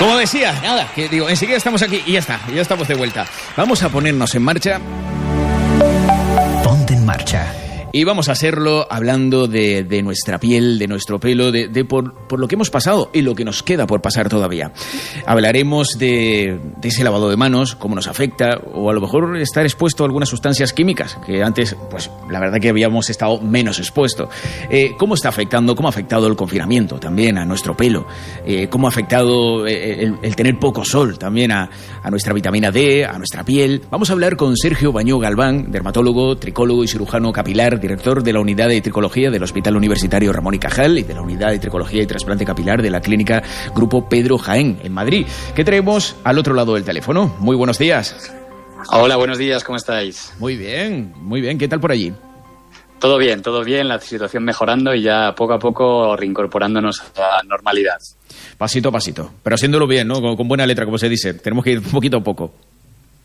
Como decía, nada, que digo, enseguida estamos aquí y ya está, ya estamos de vuelta. Vamos a ponernos en marcha. Ponte en marcha. Y vamos a hacerlo hablando de nuestra piel, de nuestro pelo, por lo que hemos pasado y lo que nos queda por pasar todavía. Hablaremos de ese lavado de manos, cómo nos afecta, o a lo mejor estar expuesto a algunas sustancias químicas, que antes, pues la verdad que habíamos estado menos expuestos. Cómo está afectando, cómo ha afectado el confinamiento también a nuestro pelo, cómo ha afectado el tener poco sol también a nuestra vitamina D, a nuestra piel. Vamos a hablar con Sergio Bañó Galván, dermatólogo, tricólogo y cirujano capilar, director de la Unidad de Tricología del Hospital Universitario Ramón y Cajal y de la Unidad de Tricología y Trasplante Capilar de la Clínica Grupo Pedro Jaén, en Madrid. ¿Qué traemos al otro lado del teléfono? Muy buenos días. Hola, buenos días, ¿cómo estáis? Muy bien, muy bien. ¿Qué tal por allí? Todo bien, la situación mejorando y ya poco a poco reincorporándonos a la normalidad. Pasito a pasito, pero haciéndolo bien, ¿no? Con buena letra, como se dice. Tenemos que ir poquito a poco.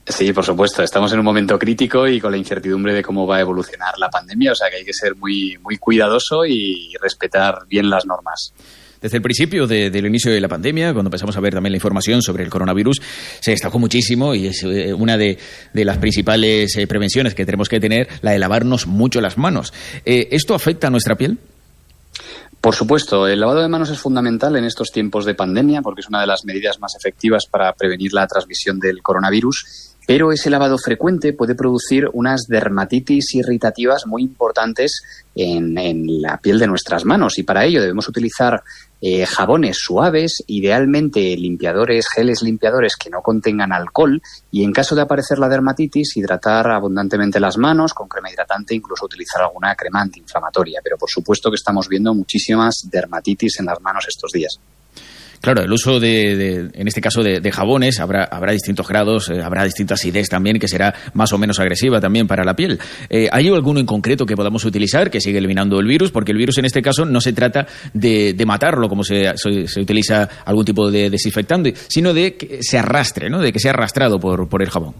Sí, por supuesto. Estamos en un momento crítico y con la incertidumbre de cómo va a evolucionar la pandemia, o sea que hay que ser muy, muy cuidadoso y respetar bien las normas. Desde el principio del inicio de la pandemia, cuando empezamos a ver también la información sobre el coronavirus, se destacó muchísimo y es una de las principales prevenciones que tenemos que tener, la de lavarnos mucho las manos. ¿Esto afecta a nuestra piel? Por supuesto, el lavado de manos es fundamental en estos tiempos de pandemia porque es una de las medidas más efectivas para prevenir la transmisión del coronavirus. Pero ese lavado frecuente puede producir unas dermatitis irritativas muy importantes en la piel de nuestras manos y para ello debemos utilizar jabones suaves, idealmente geles limpiadores que no contengan alcohol y en caso de aparecer la dermatitis hidratar abundantemente las manos con crema hidratante, incluso utilizar alguna crema antiinflamatoria. Pero por supuesto que estamos viendo muchísimas dermatitis en las manos estos días. Claro, el uso en este caso de jabones, habrá distintos grados, habrá distintas acidez también, que será más o menos agresiva también para la piel. ¿Hay alguno en concreto que podamos utilizar que siga eliminando el virus? Porque el virus en este caso no se trata de matarlo, como se utiliza algún tipo de desinfectante, sino de que se arrastre, ¿no? De que sea arrastrado por el jabón.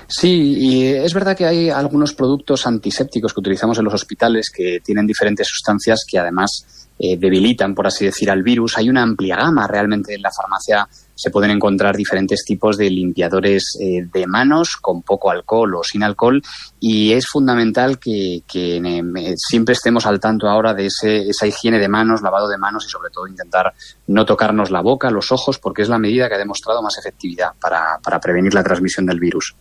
Sí, y es verdad que hay algunos productos antisépticos que utilizamos en los hospitales que tienen diferentes sustancias que además debilitan, por así decir, al virus. Hay una amplia gama. Realmente en la farmacia se pueden encontrar diferentes tipos de limpiadores de manos con poco alcohol o sin alcohol y es fundamental que siempre estemos al tanto ahora de esa higiene de manos, lavado de manos y sobre todo intentar no tocarnos la boca, los ojos, porque es la medida que ha demostrado más efectividad para prevenir la transmisión del virus.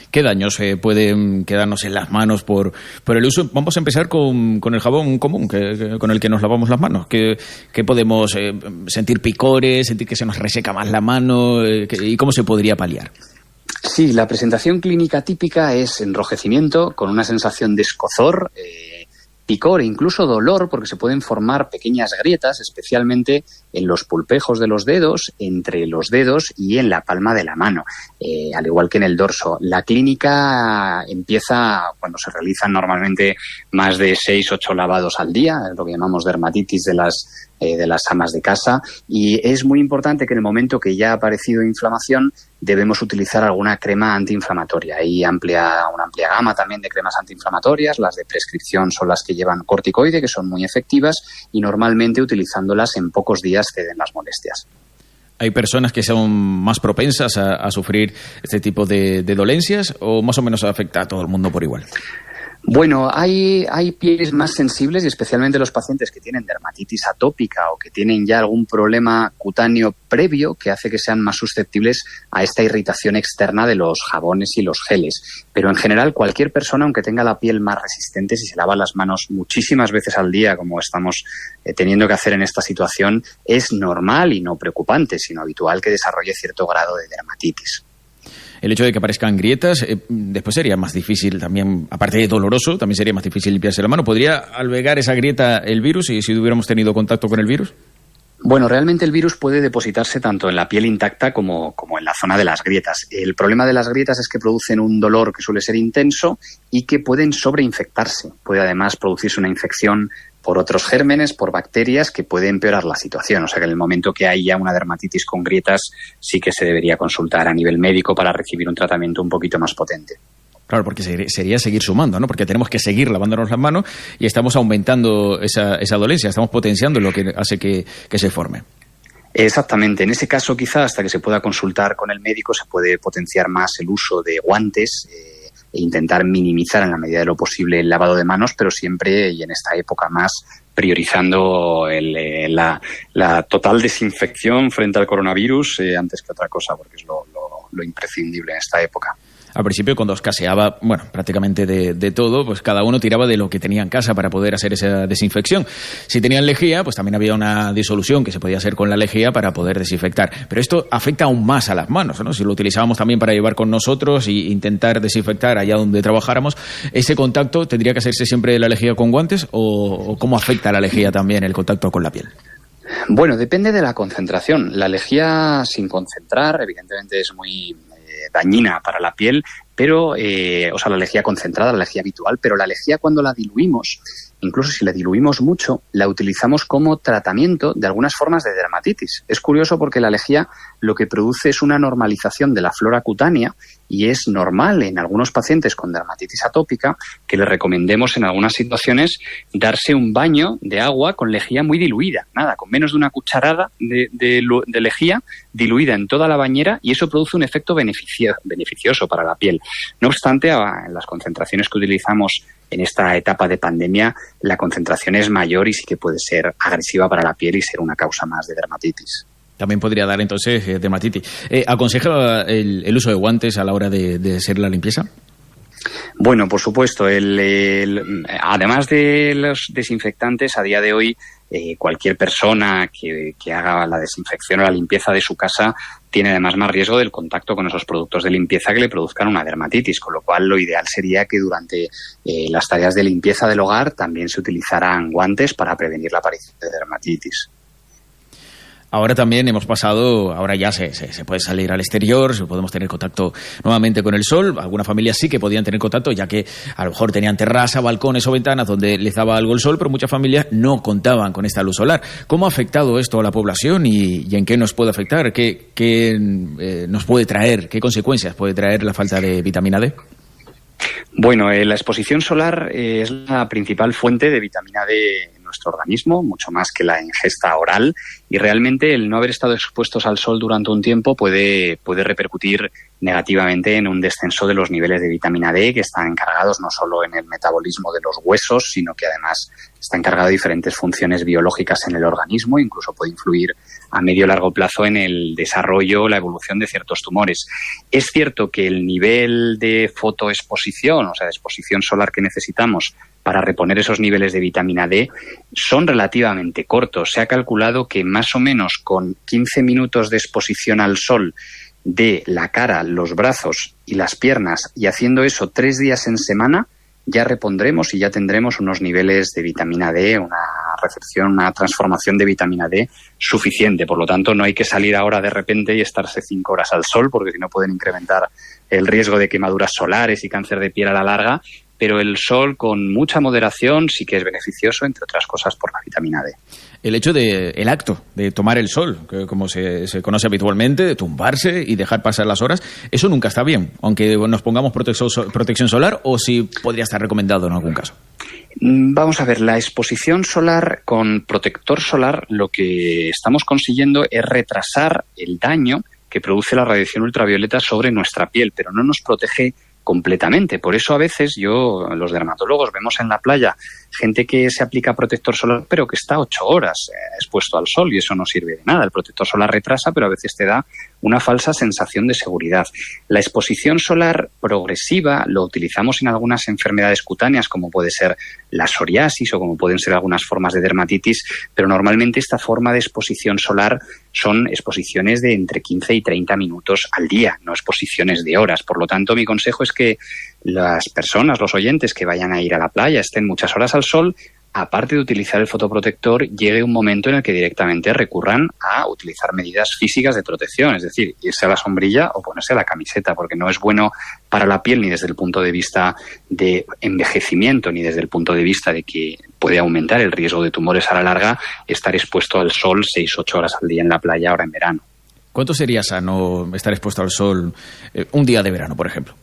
¿Qué daños pueden quedarnos en las manos por el uso? Vamos a empezar con el jabón común, con el que nos lavamos las manos. ¿Qué podemos sentir picores, sentir que se nos reseca más la mano? ¿Y cómo se podría paliar? Sí, la presentación clínica típica es enrojecimiento con una sensación de escozor, picor e incluso dolor porque se pueden formar pequeñas grietas, especialmente en los pulpejos de los dedos, entre los dedos y en la palma de la mano, al igual que en el dorso. La clínica empieza cuando se realizan normalmente más de 6-8 lavados al día, lo que llamamos dermatitis de las amas de casa, y es muy importante que en el momento que ya ha aparecido inflamación debemos utilizar alguna crema antiinflamatoria. Hay una amplia gama también de cremas antiinflamatorias. Las de prescripción son las que llevan corticoide, que son muy efectivas y normalmente utilizándolas en pocos días ceden las molestias. ¿Hay personas que son más propensas a sufrir este tipo de dolencias o más o menos afecta a todo el mundo por igual? Bueno, hay pieles más sensibles y especialmente los pacientes que tienen dermatitis atópica o que tienen ya algún problema cutáneo previo que hace que sean más susceptibles a esta irritación externa de los jabones y los geles. Pero en general cualquier persona, aunque tenga la piel más resistente, si se lava las manos muchísimas veces al día, como estamos teniendo que hacer en esta situación, es normal y no preocupante, sino habitual que desarrolle cierto grado de dermatitis. El hecho de que aparezcan grietas, después sería más difícil también, aparte de doloroso, también sería más difícil limpiarse la mano. ¿Podría albergar esa grieta el virus y si hubiéramos tenido contacto con el virus? Bueno, realmente el virus puede depositarse tanto en la piel intacta como en la zona de las grietas. El problema de las grietas es que producen un dolor que suele ser intenso y que pueden sobreinfectarse. Puede además producirse una infección por otros gérmenes, por bacterias que puede empeorar la situación. O sea que en el momento que haya una dermatitis con grietas sí que se debería consultar a nivel médico para recibir un tratamiento un poquito más potente. Claro, porque sería seguir sumando, ¿no? Porque tenemos que seguir lavándonos las manos y estamos aumentando esa dolencia, estamos potenciando lo que hace que se forme. Exactamente. En ese caso, quizá hasta que se pueda consultar con el médico, se puede potenciar más el uso de guantes e intentar minimizar en la medida de lo posible el lavado de manos, pero siempre, y en esta época más, priorizando la total desinfección frente al coronavirus antes que otra cosa, porque es lo imprescindible en esta época. Al principio, cuando escaseaba, prácticamente de todo, pues cada uno tiraba de lo que tenía en casa para poder hacer esa desinfección. Si tenían lejía, pues también había una disolución que se podía hacer con la lejía para poder desinfectar. Pero esto afecta aún más a las manos, ¿no? Si lo utilizábamos también para llevar con nosotros e intentar desinfectar allá donde trabajáramos, ¿ese contacto tendría que hacerse siempre la lejía con guantes o cómo afecta la lejía también el contacto con la piel? Bueno, depende de la concentración. La lejía sin concentrar, evidentemente, es muy dañina para la piel, pero, la lejía concentrada, la lejía habitual, pero la lejía cuando la diluimos, incluso si la diluimos mucho, la utilizamos como tratamiento de algunas formas de dermatitis. Es curioso porque la lejía lo que produce es una normalización de la flora cutánea y es normal en algunos pacientes con dermatitis atópica que les recomendemos en algunas situaciones darse un baño de agua con lejía muy diluida, con menos de una cucharada de lejía diluida en toda la bañera, y eso produce un efecto beneficioso para la piel. No obstante, en las concentraciones que utilizamos en esta etapa de pandemia, la concentración es mayor y sí que puede ser agresiva para la piel y ser una causa más de dermatitis. También podría dar entonces dermatitis. ¿Aconseja el uso de guantes a la hora de hacer la limpieza? Bueno, por supuesto. Además de los desinfectantes, a día de hoy cualquier persona que haga la desinfección o la limpieza de su casa tiene además más riesgo del contacto con esos productos de limpieza que le produzcan una dermatitis, con lo cual lo ideal sería que durante las tareas de limpieza del hogar también se utilizaran guantes para prevenir la aparición de dermatitis. Ahora también ahora ya se puede salir al exterior, podemos tener contacto nuevamente con el sol. Algunas familias sí que podían tener contacto, ya que a lo mejor tenían terraza, balcones o ventanas donde les daba algo el sol, pero muchas familias no contaban con esta luz solar. ¿Cómo ha afectado esto a la población y en qué nos puede afectar? ¿Qué nos puede traer? ¿Qué consecuencias puede traer la falta de vitamina D? Bueno, la exposición solar es la principal fuente de vitamina D en nuestro organismo, mucho más que la ingesta oral, y realmente el no haber estado expuestos al sol durante un tiempo puede repercutir negativamente en un descenso de los niveles de vitamina D, que están encargados no solo en el metabolismo de los huesos, sino que además está encargado de diferentes funciones biológicas en el organismo, incluso puede influir a medio y largo plazo en el desarrollo o la evolución de ciertos tumores. Es cierto que el nivel de fotoexposición, o sea, de exposición solar que necesitamos para reponer esos niveles de vitamina D son relativamente cortos. Se ha calculado que más o menos con 15 minutos de exposición al sol de la cara, los brazos y las piernas, y haciendo eso 3 días en semana, ya repondremos y ya tendremos unos niveles de vitamina D, una recepción, una transformación de vitamina D suficiente. Por lo tanto, no hay que salir ahora de repente y estarse 5 horas al sol, porque si no pueden incrementar el riesgo de quemaduras solares y cáncer de piel a la larga. Pero el sol con mucha moderación sí que es beneficioso, entre otras cosas por la vitamina D. El acto de tomar el sol, que como se conoce habitualmente, de tumbarse y dejar pasar las horas, eso nunca está bien, aunque nos pongamos protección solar, o si podría estar recomendado en algún caso. Vamos a ver, la exposición solar con protector solar, lo que estamos consiguiendo es retrasar el daño que produce la radiación ultravioleta sobre nuestra piel, pero no nos protege completamente. Por eso a veces los dermatólogos vemos en la playa gente que se aplica protector solar pero que está 8 horas expuesto al sol, y eso no sirve de nada. El protector solar retrasa, pero a veces te da una falsa sensación de seguridad. La exposición solar progresiva lo utilizamos en algunas enfermedades cutáneas, como puede ser la psoriasis o como pueden ser algunas formas de dermatitis, pero normalmente esta forma de exposición solar son exposiciones de entre 15 y 30 minutos al día, no exposiciones de horas. Por lo tanto, mi consejo es que las personas, los oyentes que vayan a ir a la playa, estén muchas horas al sol, aparte de utilizar el fotoprotector, llegue un momento en el que directamente recurran a utilizar medidas físicas de protección, es decir, irse a la sombrilla o ponerse la camiseta, porque no es bueno para la piel ni desde el punto de vista de envejecimiento, ni desde el punto de vista de que puede aumentar el riesgo de tumores a la larga estar expuesto al sol 6-8 horas al día en la playa ahora en verano. ¿Cuánto sería sano estar expuesto al sol un día de verano, por ejemplo?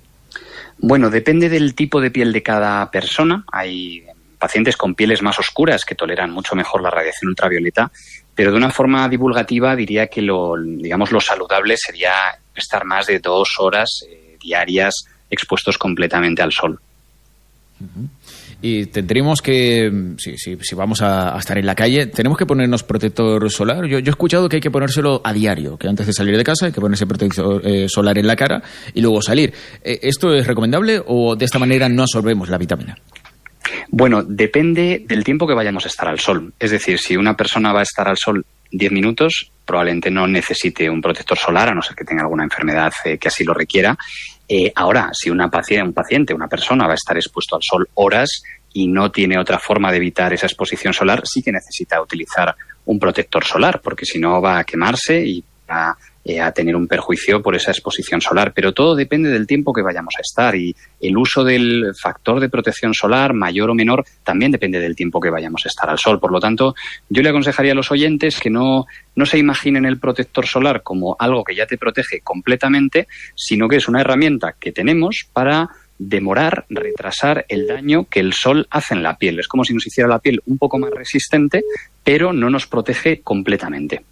Bueno, depende del tipo de piel de cada persona. Hay pacientes con pieles más oscuras que toleran mucho mejor la radiación ultravioleta, Pero de una forma divulgativa diría que lo saludable sería estar más de 2 horas diarias expuestos completamente al sol. Y tendremos que, si vamos a estar en la calle, tenemos que ponernos protector solar. Yo he escuchado que hay que ponérselo a diario, que antes de salir de casa hay que ponerse protector solar en la cara y luego salir. ¿Esto es recomendable o de esta manera no absorbemos la vitamina? Bueno, depende del tiempo que vayamos a estar al sol. Es decir, si una persona va a estar al sol 10 minutos, probablemente no necesite un protector solar, a no ser que tenga alguna enfermedad que así lo requiera. Ahora, si una persona va a estar expuesto al sol horas y no tiene otra forma de evitar esa exposición solar, sí que necesita utilizar un protector solar, porque si no va a quemarse y va a tener un perjuicio por esa exposición solar. Pero todo depende del tiempo que vayamos a estar, y el uso del factor de protección solar, mayor o menor, también depende del tiempo que vayamos a estar al sol. Por lo tanto, yo le aconsejaría a los oyentes que no se imaginen el protector solar como algo que ya te protege completamente, sino que es una herramienta que tenemos para retrasar el daño que el sol hace en la piel. Es como si nos hiciera la piel un poco más resistente, pero no nos protege completamente.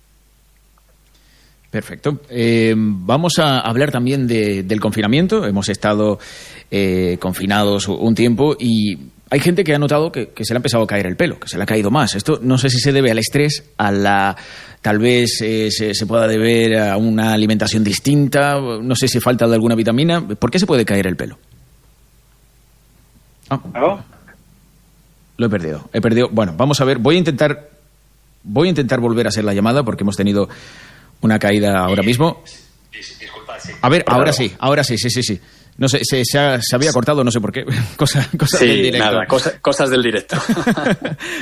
Perfecto. Vamos a hablar también del confinamiento. Hemos estado confinados un tiempo y hay gente que ha notado que se le ha empezado a caer el pelo, que se le ha caído más. Esto no sé si se debe al estrés, tal vez se pueda deber a una alimentación distinta, no sé si falta de alguna vitamina. ¿Por qué se puede caer el pelo? ¿Aló? Lo he perdido. Bueno, vamos a ver. Voy a intentar volver a hacer la llamada porque hemos tenido una caída ahora mismo. Disculpa, sí. A ver, ahora sí. No sé, se había cortado, no sé por qué. Cosas del directo. Nada, cosas del directo.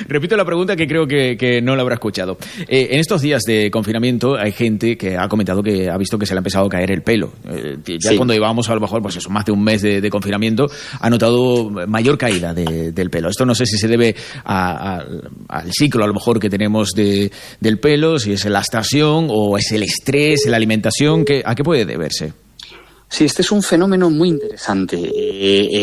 Repito la pregunta que creo que no la habrá escuchado. En estos días de confinamiento hay gente que ha comentado que ha visto que se le ha empezado a caer el pelo. Ya cuando llevábamos a lo mejor más de un mes de confinamiento, ha notado mayor caída del pelo. Esto no sé si se debe al ciclo a lo mejor que tenemos del pelo, si es la estación o es el estrés, la alimentación. ¿A qué puede deberse? Sí, este es un fenómeno muy interesante.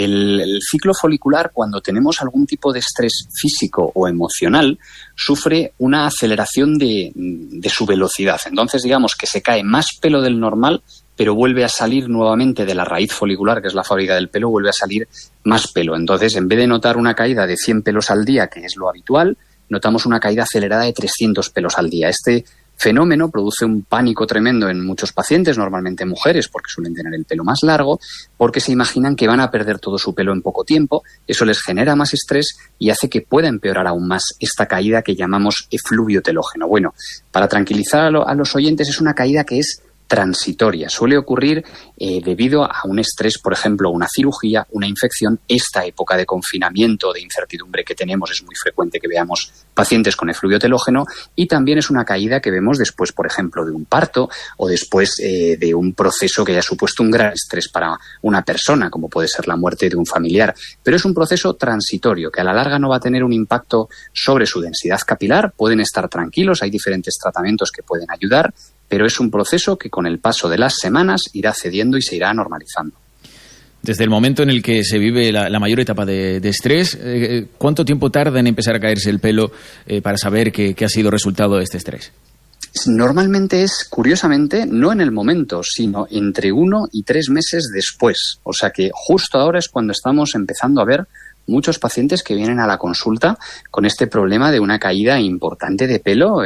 El ciclo folicular, cuando tenemos algún tipo de estrés físico o emocional, sufre una aceleración de su velocidad. Entonces, digamos que se cae más pelo del normal, pero vuelve a salir nuevamente de la raíz folicular, que es la fábrica del pelo, vuelve a salir más pelo. Entonces, en vez de notar una caída de 100 pelos al día, que es lo habitual, notamos una caída acelerada de 300 pelos al día. Este fenómeno produce un pánico tremendo en muchos pacientes, normalmente mujeres, porque suelen tener el pelo más largo, porque se imaginan que van a perder todo su pelo en poco tiempo. Eso les genera más estrés y hace que pueda empeorar aún más esta caída que llamamos efluvio telógeno. Bueno, para tranquilizar a los oyentes, es una caída que es transitoria. Suele ocurrir debido a un estrés, por ejemplo, una cirugía, una infección. Esta época de confinamiento, de incertidumbre que tenemos, es muy frecuente que veamos pacientes con efluvio telógeno, y también es una caída que vemos después, por ejemplo, de un parto o después de un proceso que haya supuesto un gran estrés para una persona, como puede ser la muerte de un familiar. Pero es un proceso transitorio que a la larga no va a tener un impacto sobre su densidad capilar. Pueden estar tranquilos, hay diferentes tratamientos que pueden ayudar, pero es un proceso que con el paso de las semanas irá cediendo y se irá normalizando. Desde el momento en el que se vive la mayor etapa de estrés, ¿cuánto tiempo tarda en empezar a caerse el pelo para saber que ha sido resultado de este estrés? Normalmente es, curiosamente, no en el momento, sino entre 1 y 3 meses después. O sea que justo ahora es cuando estamos empezando a ver muchos pacientes que vienen a la consulta con este problema de una caída importante de pelo.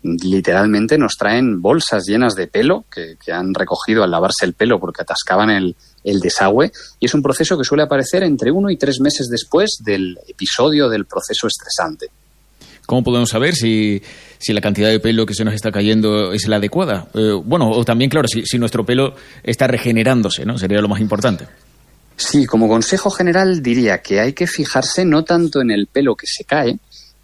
Literalmente nos traen bolsas llenas de pelo que han recogido al lavarse el pelo porque atascaban el desagüe, y es un proceso que suele aparecer entre 1 y 3 meses después del episodio del proceso estresante. ¿Cómo podemos saber si la cantidad de pelo que se nos está cayendo es la adecuada? O también, claro, si nuestro pelo está regenerándose, ¿no? Sería lo más importante. Sí, como consejo general diría que hay que fijarse no tanto en el pelo que se cae,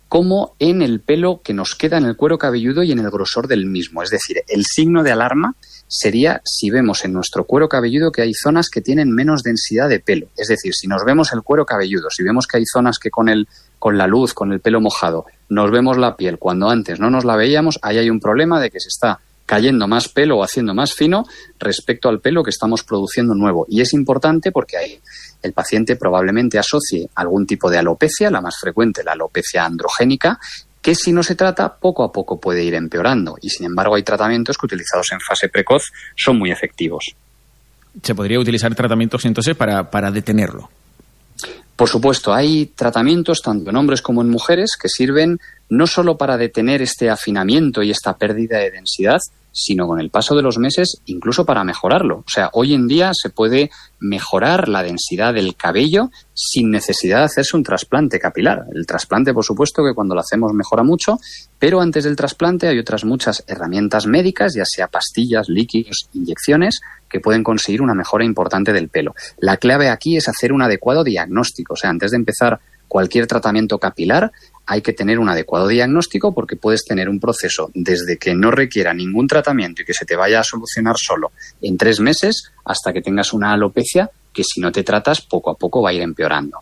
como en el pelo que nos queda en el cuero cabelludo y en el grosor del mismo. Es decir, el signo de alarma sería si vemos en nuestro cuero cabelludo que hay zonas que tienen menos densidad de pelo. Es decir, si nos vemos el cuero cabelludo, si vemos que hay zonas que con la luz, con el pelo mojado, nos vemos la piel cuando antes no nos la veíamos, ahí hay un problema de que se está cayendo más pelo o haciendo más fino respecto al pelo que estamos produciendo nuevo. Y es importante porque ahí el paciente probablemente asocie algún tipo de alopecia, la más frecuente, la alopecia androgénica, que si no se trata, poco a poco puede ir empeorando. Y sin embargo hay tratamientos que, utilizados en fase precoz, son muy efectivos. ¿Se podría utilizar tratamientos entonces para detenerlo? Por supuesto, hay tratamientos tanto en hombres como en mujeres que sirven no solo para detener este afinamiento y esta pérdida de densidad, sino con el paso de los meses incluso para mejorarlo. O sea, hoy en día se puede mejorar la densidad del cabello sin necesidad de hacerse un trasplante capilar. El trasplante, por supuesto, que cuando lo hacemos mejora mucho, pero antes del trasplante hay otras muchas herramientas médicas, ya sea pastillas, líquidos, inyecciones, que pueden conseguir una mejora importante del pelo. La clave aquí es hacer un adecuado diagnóstico. O sea, antes de empezar cualquier tratamiento capilar, hay que tener un adecuado diagnóstico, porque puedes tener un proceso desde que no requiera ningún tratamiento y que se te vaya a solucionar solo en 3 meses hasta que tengas una alopecia que, si no te tratas, poco a poco va a ir empeorando.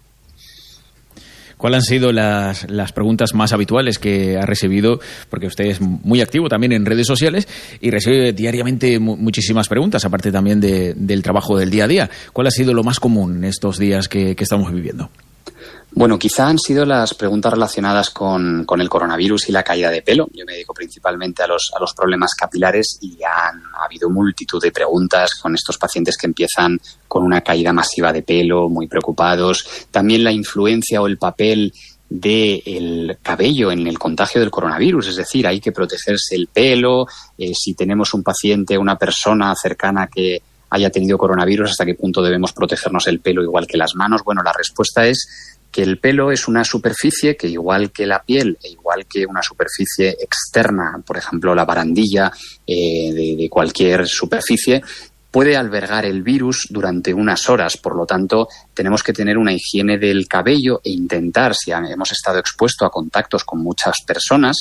¿Cuáles han sido las preguntas más habituales que ha recibido? Porque usted es muy activo también en redes sociales y recibe diariamente muchísimas preguntas, aparte también del trabajo del día a día. ¿Cuál ha sido lo más común en estos días que estamos viviendo? Bueno, quizá han sido las preguntas relacionadas con el coronavirus y la caída de pelo. Yo me dedico principalmente a los problemas capilares y ha habido multitud de preguntas con estos pacientes que empiezan con una caída masiva de pelo, muy preocupados. También la influencia o el papel del cabello en el contagio del coronavirus, es decir, hay que protegerse el pelo. Si tenemos un paciente, una persona cercana que haya tenido coronavirus, ¿hasta qué punto debemos protegernos el pelo igual que las manos? Bueno, la respuesta es que el pelo es una superficie que, igual que la piel e igual que una superficie externa, por ejemplo la barandilla de cualquier superficie, puede albergar el virus durante unas horas. Por lo tanto, tenemos que tener una higiene del cabello e intentar, si hemos estado expuestos a contactos con muchas personas,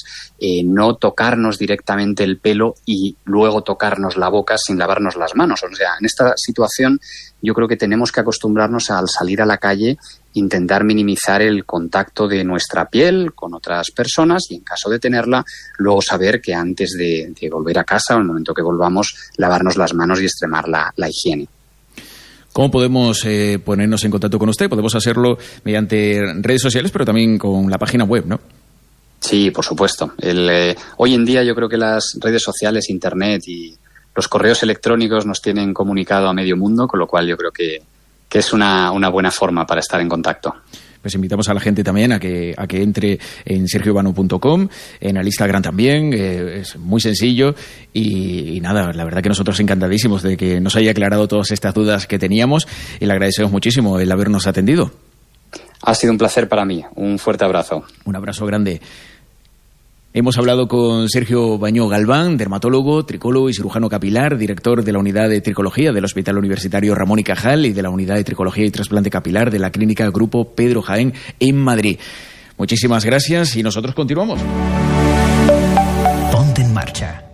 no tocarnos directamente el pelo y luego tocarnos la boca sin lavarnos las manos. O sea, en esta situación yo creo que tenemos que acostumbrarnos al salir a la calle, intentar minimizar el contacto de nuestra piel con otras personas y, en caso de tenerla, luego saber que antes de volver a casa o en el momento que volvamos, lavarnos las manos y extremar la higiene. ¿Cómo podemos ponernos en contacto con usted? Podemos hacerlo mediante redes sociales, pero también con la página web, ¿no? Sí, por supuesto. Hoy en día yo creo que las redes sociales, Internet y los correos electrónicos nos tienen comunicado a medio mundo, con lo cual yo creo que es una buena forma para estar en contacto. Pues invitamos a la gente también a que entre en sergiovano.com, en el Instagram también, es muy sencillo y nada, la verdad que nosotros encantadísimos de que nos haya aclarado todas estas dudas que teníamos y le agradecemos muchísimo el habernos atendido. Ha sido un placer para mí, un fuerte abrazo. Un abrazo grande. Hemos hablado con Sergio Bañó Galván, dermatólogo, tricólogo y cirujano capilar, director de la Unidad de Tricología del Hospital Universitario Ramón y Cajal y de la Unidad de Tricología y Trasplante Capilar de la Clínica Grupo Pedro Jaén en Madrid. Muchísimas gracias y nosotros continuamos. Ponte en marcha.